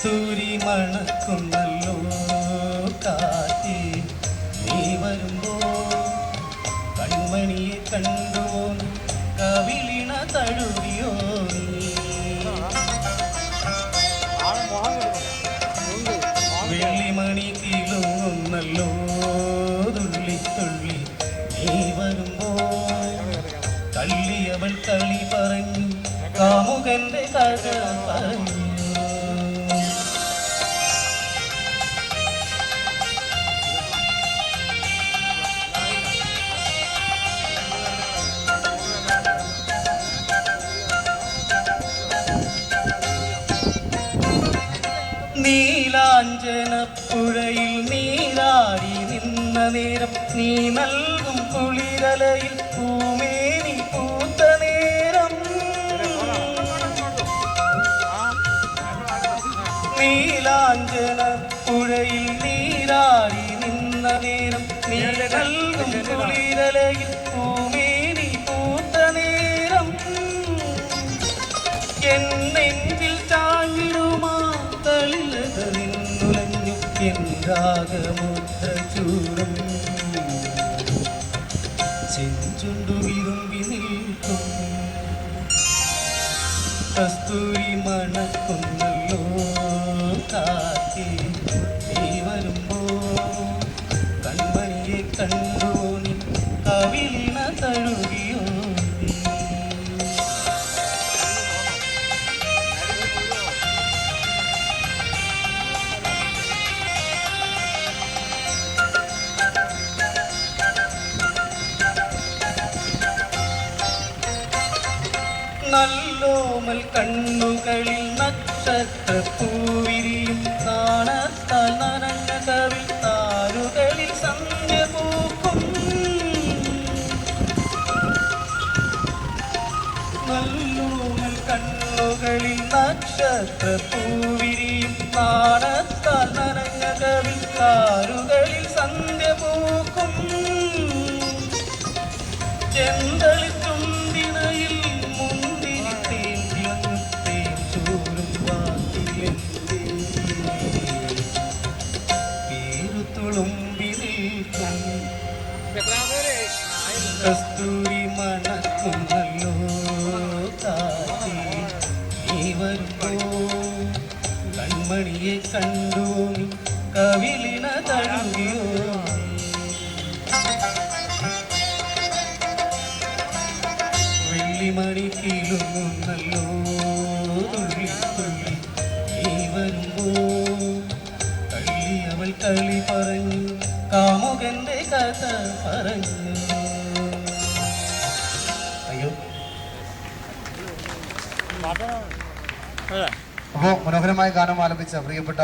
കസ്തൂരി മണക്കുന്നല്ലോ കാറ്റി നീ വരുമ്പോ കൺമണിയെ കണ്ടുവോ കവിളിണ തഴുകിയോ വെള്ളിമണി കിളുങ്ങുന്നല്ലോ തുള്ളി തുള്ളി നീ വരുമ്പോ കള്ളിയവൾ കളി പറഞ്ഞു കാമുകന്റെ കഥ പറഞ്ഞു നീലാഞ്ജനപ്പുഴയിൽ നീരാടി നിന്ന നേരം നീ നൽകും കുളിരലയിൽ പൂമേനി പൂത്ത നേരം നീലാഞ്ജനപ്പുഴയിൽ നീരാടി നിന്ന നേരം നീ നൽകും കുളിരലയിൽ പൂമേനി പൂത്ത നേരം എന്നെഞ്ചിൽ ചാഞ്ഞിടുമാ നിന്നുലഞ്ഞു എന്താകമുദ്ര ചൂടും ചെഞ്ചുണ്ടു വിരുമ്പി നിൽക്കും കസ്തൂരി മണക്കുന്നല്ലോ കാറ്റി നീ വരുമ്പോ കൺമണിയെ കണ്ടോ നീ കവിളിണ തഴുകിയോ നല്ലോമൽ കണ്ണുകളിൽ നക്ഷത്രപ്പൂവിരിയും നാണത്താൽ നനഞ്ഞ കവിൾ താരുകളിൽ സന്ധ്യ പൂക്കും നല്ലോമൽ കണ്ണുകളിൽ നക്ഷത്രപ്പൂവിരിയും നാണത്താൽ നനഞ്ഞ കവിൾ താരുകളിൽ സന്ധ്യ പൂക്കും ചെന്തളി ചുണ്ടിനയിൽ കസ്തൂരി മണക്കുന്നല്ലോ കാറ്റി നീ വരുമ്പോ കൺമണിയെ കണ്ടു കവിളിണ തഴുകിയോ വെള്ളിമണി കിളുങ്ങുന്നല്ലോ തുള്ളി തുള്ളി നീ വരുമ്പോ കള്ളി അവൾ കളി പറഞ്ഞു കാമുകന്റെ കഥ പറഞ്ഞു അപ്പോ മനോഹരമായ ഗാനം ആലപിച്ച പ്രിയപ്പെട്ട